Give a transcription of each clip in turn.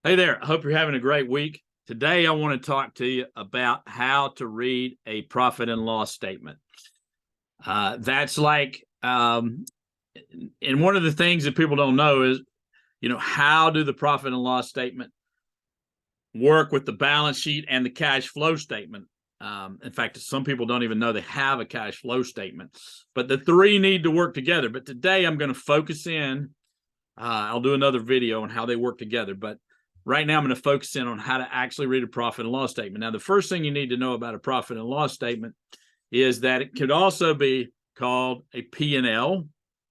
Hey there, I hope you're having a great week. Today, I want to talk to you about how to read a profit and loss statement. That's like, and one of the things that people don't know is, how do the profit and loss statement work with the balance sheet and the cash flow statement? In fact, some people don't even know they have a cash flow statement, but the three need to work together. But today, I'm going to focus in. I'll do another video on how they work together, but right now I'm going to focus in on how to actually read a profit and loss statement. Now, the first thing you need to know about a profit and loss statement is that it could also be called a P&L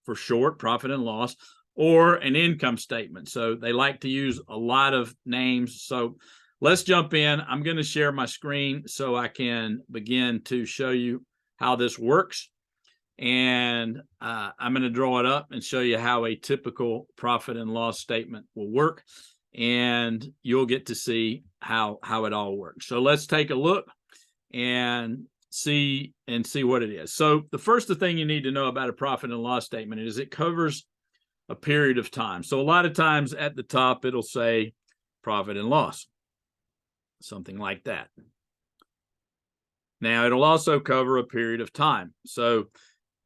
for short, profit and loss, or an income statement. So they like to use a lot of names. So let's jump in. I'm going to share my screen so I can begin to show you how this works. And I'm going to draw it up and show you how a typical profit and loss statement will work. And you'll get to see how it all works. So let's take a look and see what it is. So the first thing you need to know about a profit and loss statement is it covers a period of time. So a lot of times at the top, it'll say profit and loss, something like that. Now, it'll also cover a period of time. So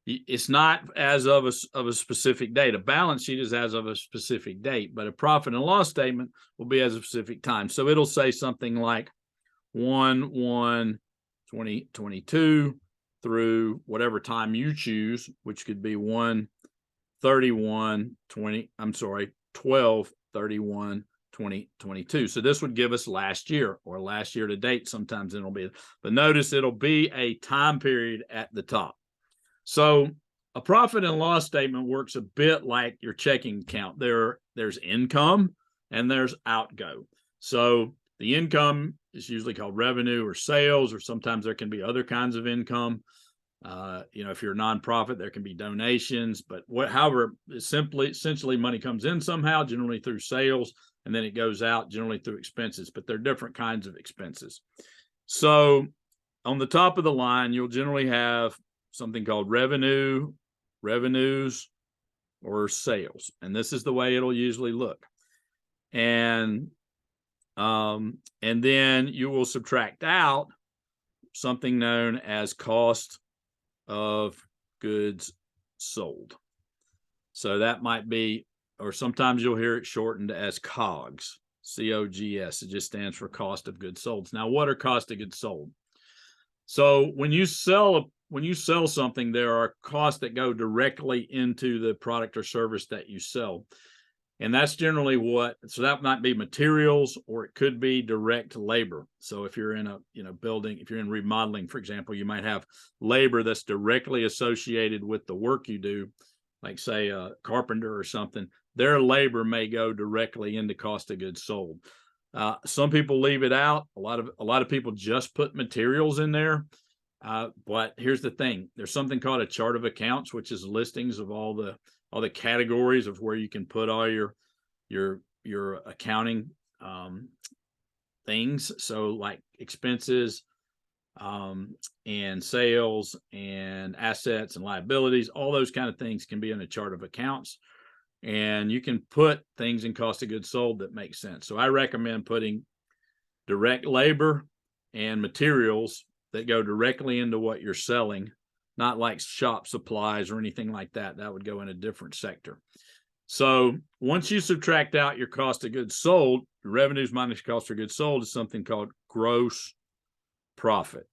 it's not as of a specific date. A balance sheet is as of a specific date, but a profit and loss statement will be as a specific time. So it'll say something like 1/1/2022 through whatever time you choose, which could be 12/31/2022. So this would give us last year or last year to date. Sometimes it'll be, but notice it'll be a time period at the top. So a profit and loss statement works a bit like your checking account. There's income and there's outgo. So the income is usually called revenue or sales, or sometimes there can be other kinds of income. If you're a nonprofit, there can be donations, but however, essentially money comes in somehow, generally through sales, and then it goes out generally through expenses, but they're different kinds of expenses. So on the top of the line, you'll generally have something called revenues, or sales. And this is the way it'll usually look. And then you will subtract out something known as cost of goods sold. So that might be, or sometimes you'll hear it shortened as COGS, COGS. It just stands for cost of goods sold. Now, what are cost of goods sold? So when you sell something, there are costs that go directly into the product or service that you sell. And that's generally so that might be materials, or it could be direct labor. So if you're in a building, if you're in remodeling, for example, you might have labor that's directly associated with the work you do, like say a carpenter or something. Their labor may go directly into cost of goods sold. Some people leave it out. A lot of people just put materials in there. But here's the thing: there's something called a chart of accounts, which is listings of all the categories of where you can put all your accounting things. So like expenses, and sales and assets and liabilities, all those kind of things can be in a chart of accounts. And you can put things in cost of goods sold that make sense. So I recommend putting direct labor and materials that go directly into what you're selling, not like shop supplies or anything like that. That would go in a different sector. So once you subtract out your cost of goods sold, revenues minus cost of goods sold is something called gross profit.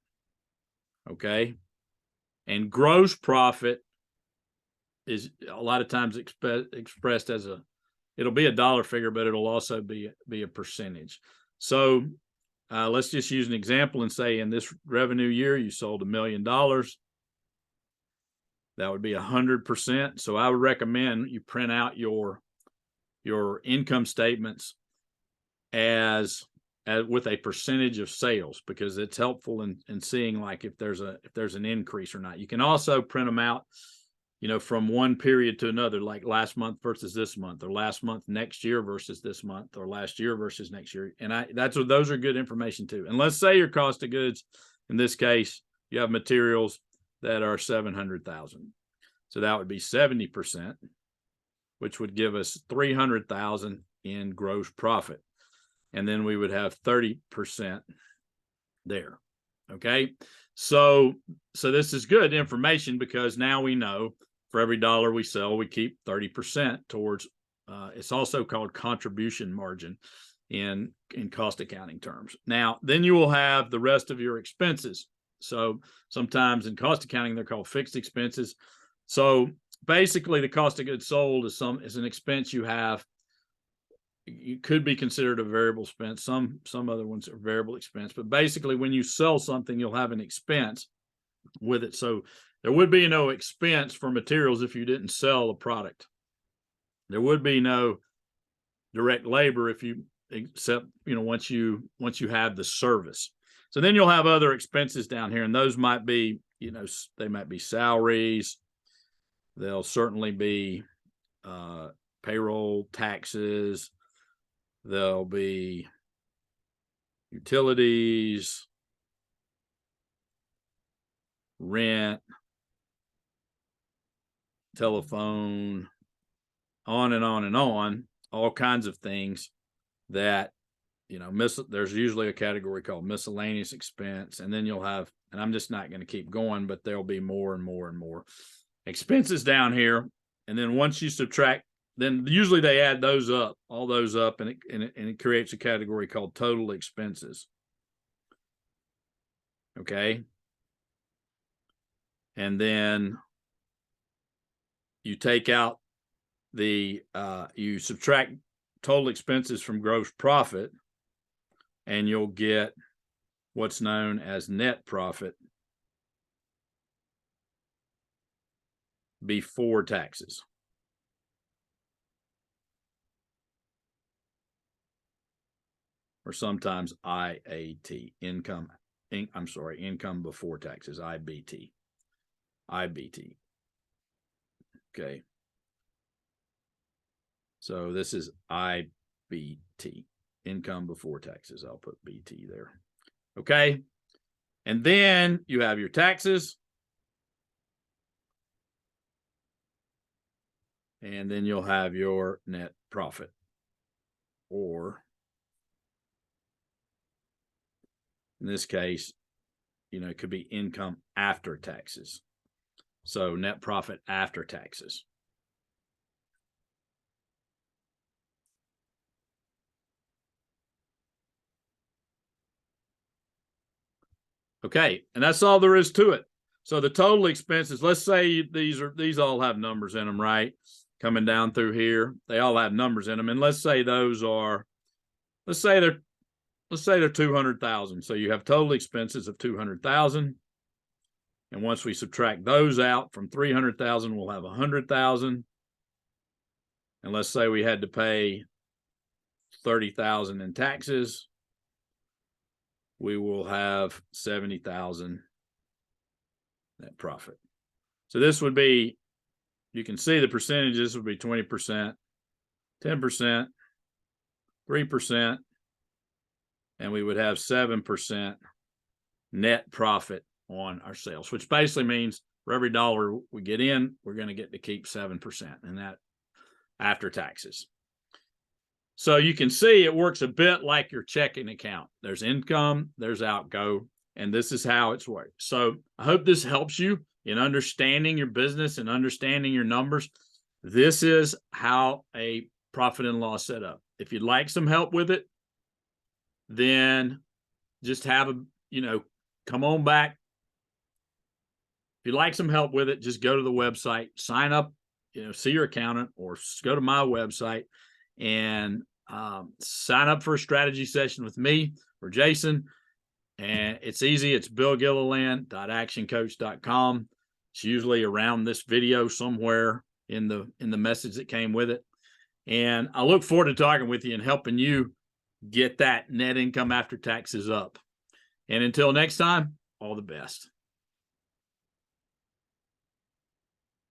Okay. And gross profit is a lot of times expressed as it'll be a dollar figure, but it'll also be a percentage. So let's just use an example and say in this revenue year, you sold $1 million. That would be 100%. So I would recommend you print out your income statements as with a percentage of sales, because it's helpful in seeing like if there's an increase or not. You can also print them out, from one period to another, like last month versus this month, or last month next year versus this month, or last year versus next year. And those are good information too. And let's say your cost of goods, in this case, you have materials that are $700,000. So that would be 70%, which would give us $300,000 in gross profit. and then we would have 30% there. Okay, so this is good information, because now we know for every dollar we sell, we keep 30% towards, it's also called contribution margin in cost accounting terms. Now, then you will have the rest of your expenses. So sometimes in cost accounting, they're called fixed expenses. So basically the cost of goods sold is an expense you have. You could be considered a variable expense. Some other ones are variable expense, but basically when you sell something, you'll have an expense with it. So there would be no expense for materials if you didn't sell a product. There would be no direct labor if you, except, once you have the service. So then you'll have other expenses down here, and those might be, they might be salaries. They'll certainly be payroll, taxes. There'll be utilities, rent, telephone, on and on and on, all kinds of things that, there's usually a category called miscellaneous expense. And then you'll have, and I'm just not going to keep going, but there'll be more and more and more expenses down here. And then once you subtract, then usually they add those up, all those up, and it creates a category called total expenses. Okay. And then you take out you subtract total expenses from gross profit, and you'll get what's known as net profit before taxes. Or sometimes IAT, income before taxes, IBT. Okay. So this is IBT, income before taxes. I'll put BT there. Okay. And then you have your taxes. And then you'll have your net profit, or in this case, it could be income after taxes. So net profit after taxes. Okay, and that's all there is to it. So the total expenses, let's say these all have numbers in them, right? Coming down through here, they all have numbers in them. And let's say those are, let's say they're 200,000. So you have total expenses of 200,000. And once we subtract those out from 300,000, we'll have 100,000. And let's say we had to pay 30,000 in taxes, we will have 70,000 net profit. So this would be, you can see the percentages would be 20%, 10%, 3%, and we would have 7% net profit on our sales, which basically means for every dollar we get in, we're going to get to keep 7%, and that after taxes. So you can see it works a bit like your checking account. There's income, there's outgo, and this is how it's worked. So I hope this helps you in understanding your business and understanding your numbers. This is how a profit and loss set up. If you'd like some help with it, then just have come on back. If you'd like some help with it, just go to the website, sign up, see your accountant, or go to my website and sign up for a strategy session with me or Jason. And it's easy. It's billgilliland.actioncoach.com. It's usually around this video somewhere in the message that came with it. And I look forward to talking with you and helping you get that net income after taxes up. And until next time, all the best.